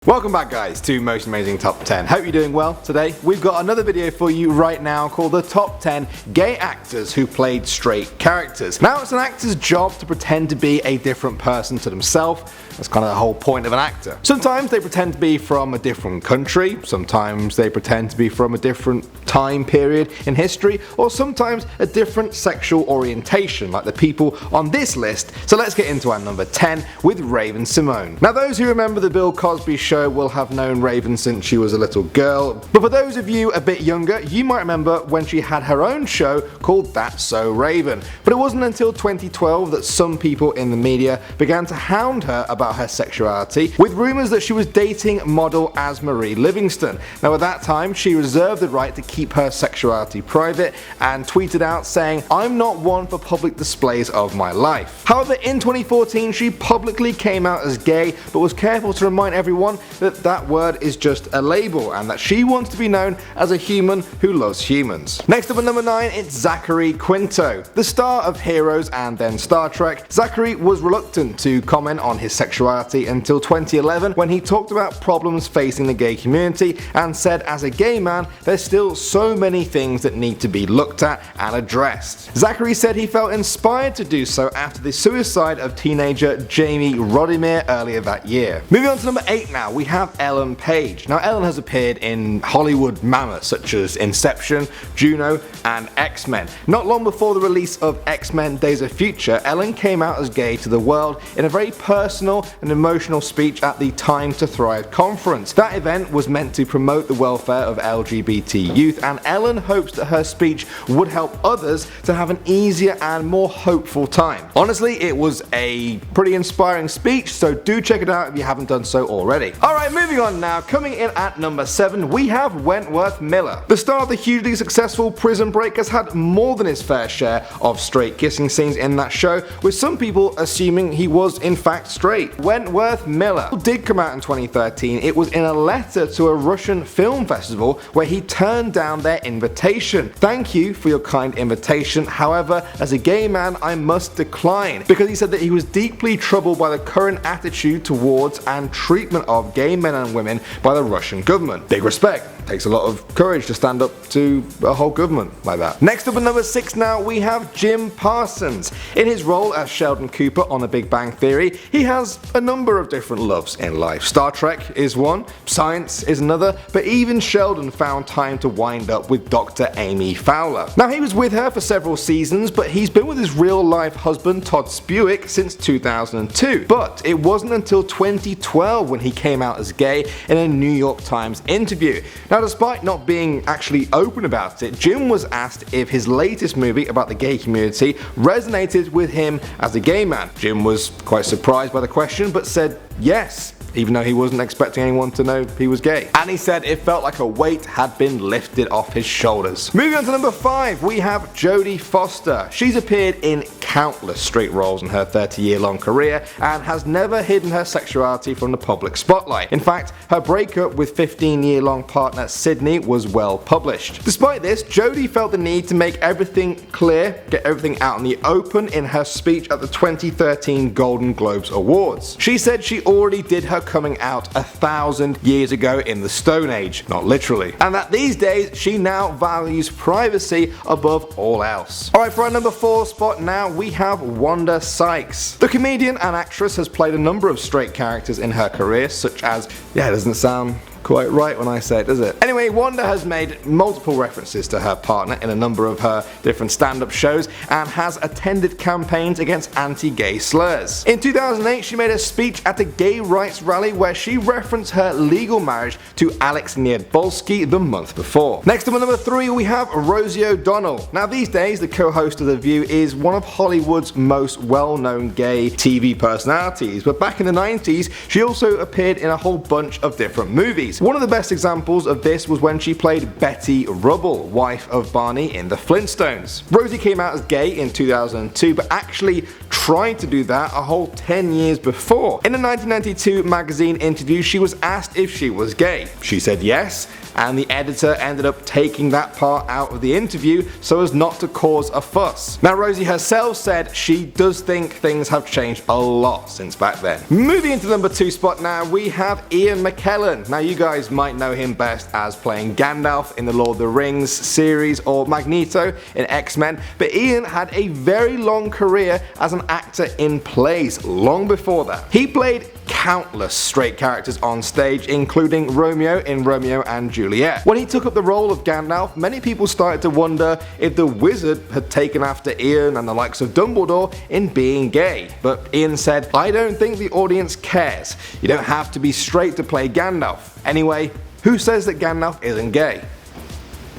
Welcome back guys to Most Amazing Top 10. Hope you're doing well today. We've got another video for you right now called the Top 10 Gay Actors Who Played Straight Characters. Now it's an actor's job to pretend to be a different person to themselves. That's kind of the whole point of an actor. Sometimes they pretend to be from a different country, sometimes they pretend to be from a different time period in history, or sometimes a different sexual orientation like the people on this list. So let's get into our number 10 with Raven Symone. Now those who remember the Bill Cosby show will have known Raven since she was a little girl, but for those of you a bit younger, you might remember when she had her own show called That's So Raven. But it wasn't until 2012 that some people in the media began to hound her about her sexuality, with rumours that she was dating model Marie Livingston. Now at that time she reserved the right to keep her sexuality private and tweeted out saying, "I'm not one for public displays of my life." However, in 2014 she publicly came out as gay, but was careful to remind everyone that that word is just a label and that she wants to be known as a human who loves humans. Next up at number 9, it's Zachary Quinto. The star of Heroes and then Star Trek, Zachary was reluctant to comment on his sexuality until 2011 when he talked about problems facing the gay community and said, as a gay man, there's still so many things that need to be looked at and addressed. Zachary said he felt inspired to do so after the suicide of teenager Jamie Rodimere earlier that year. Moving on to number 8 now, we have Ellen Page. Now Ellen has appeared in Hollywood mammoths such as Inception, Juno and X-Men. Not long before the release of X-Men Days of Future, Ellen came out as gay to the world in a very personal and emotional speech at the Time to Thrive conference. That event was meant to promote the welfare of LGBT youth, and Ellen hopes that her speech would help others to have an easier and more hopeful time. Honestly, it was a pretty inspiring speech, so do check it out if you haven't done so already. Alright, moving on now. Coming in at number 7, we have Wentworth Miller. The star of the hugely successful Prison Break has had more than his fair share of straight kissing scenes in that show, with some people assuming he was in fact straight. Wentworth Miller did come out in 2013. It was in a letter to a Russian film festival where he turned down their invitation. "Thank you for your kind invitation, however, as a gay man I must decline," because he said that he was deeply troubled by the current attitude towards and treatment of gay men and women by the Russian government. Big respect. Takes a lot of courage to stand up to a whole government like that. Next up at number 6 now, we have Jim Parsons. In his role as Sheldon Cooper on The Big Bang Theory, he has a number of different loves in life. Star Trek is one, science is another, but even Sheldon found time to wind up with Dr. Amy Fowler. Now he was with her for several seasons, but he's been with his real life husband Todd Spewick since 2002. But it wasn't until 2012 when he came out as gay in a New York Times interview. Now despite not being actually open about it, Jim was asked if his latest movie about the gay community resonated with him as a gay man. Jim was quite surprised by the question but said yes, even though he wasn't expecting anyone to know he was gay. And he said it felt like a weight had been lifted off his shoulders. Moving on to number 5, we have Jodie Foster. She's appeared in countless straight roles in her 30-year-long career and has never hidden her sexuality from the public spotlight. In fact, her breakup with 15-year-long partner Sydney was well published. Despite this, Jodie felt the need to make everything clear, get everything out in the open in her speech at the 2013 Golden Globes Awards. She said she already did her coming out 1,000 years ago in the Stone Age, not literally, and that these days she now values privacy above all else. Alright, for our number 4 spot now, we have Wanda Sykes. The comedian and actress has played a number of straight characters in her career, such as, yeah, it doesn't sound quite right when I say it, does it? Anyway, Wanda has made multiple references to her partner in a number of her different stand-up shows and has attended campaigns against anti-gay slurs. In 2008, she made a speech at a gay rights rally where she referenced her legal marriage to Alex Niedbolski the month before. Next up at number 3, we have Rosie O'Donnell. Now these days, the co-host of The View is one of Hollywood's most well-known gay TV personalities, but back in the 90s, she also appeared in a whole bunch of different movies. One of the best examples of this was when she played Betty Rubble, wife of Barney in The Flintstones. Rosie came out as gay in 2002, but actually tried to do that a whole 10 years before. In a 1992 magazine interview, she was asked if she was gay. She said yes, and the editor ended up taking that part out of the interview so as not to cause a fuss. Now, Rosie herself said she does think things have changed a lot since back then. Moving into number 2 spot now, we have Ian Mckellen. Now, you guys might know him best as playing Gandalf in the Lord of the Rings series or Magneto in X-Men, but Ian had a very long career as an actor in plays long before that. He played countless straight characters on stage, including Romeo in Romeo and Juliet. When he took up the role of Gandalf, many people started to wonder if the wizard had taken after Ian and the likes of Dumbledore in being gay. But Ian said, "I don't think the audience cares. You don't have to be straight to play Gandalf. Anyway, who says that Gandalf isn't gay?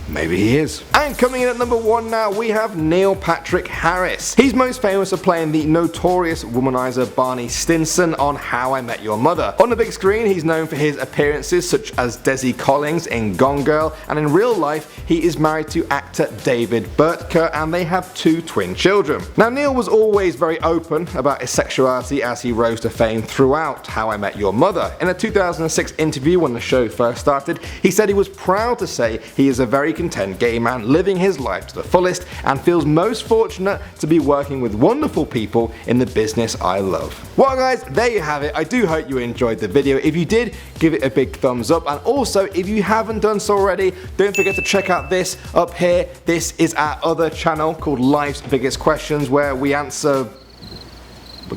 Maybe he is." And coming in at number 1 now, we have Neil Patrick Harris. He's most famous for playing the notorious womanizer Barney Stinson on How I Met Your Mother. On the big screen, he's known for his appearances such as Desi Collins in Gone Girl, and in real life, he is married to actor David Burtka, and they have 2 twin children. Now, Neil was always very open about his sexuality as he rose to fame throughout How I Met Your Mother. In a 2006 interview when the show first started, he said he was proud to say he is a very content gay man living his life to the fullest and feels most fortunate to be working with wonderful people in the business I love. Well guys, there you have it. I do hope you enjoyed the video. If you did, give it a big thumbs up, and also if you haven't done so already, don't forget to check out this up here. This is our other channel called Life's Biggest Questions, where we answer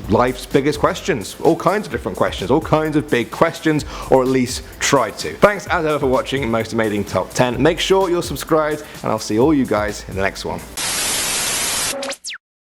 life's biggest questions, all kinds of different questions, all kinds of big questions, or at least try to. Thanks as ever for watching Most Amazing Top 10. Make sure you're subscribed, and I'll see all you guys in the next one.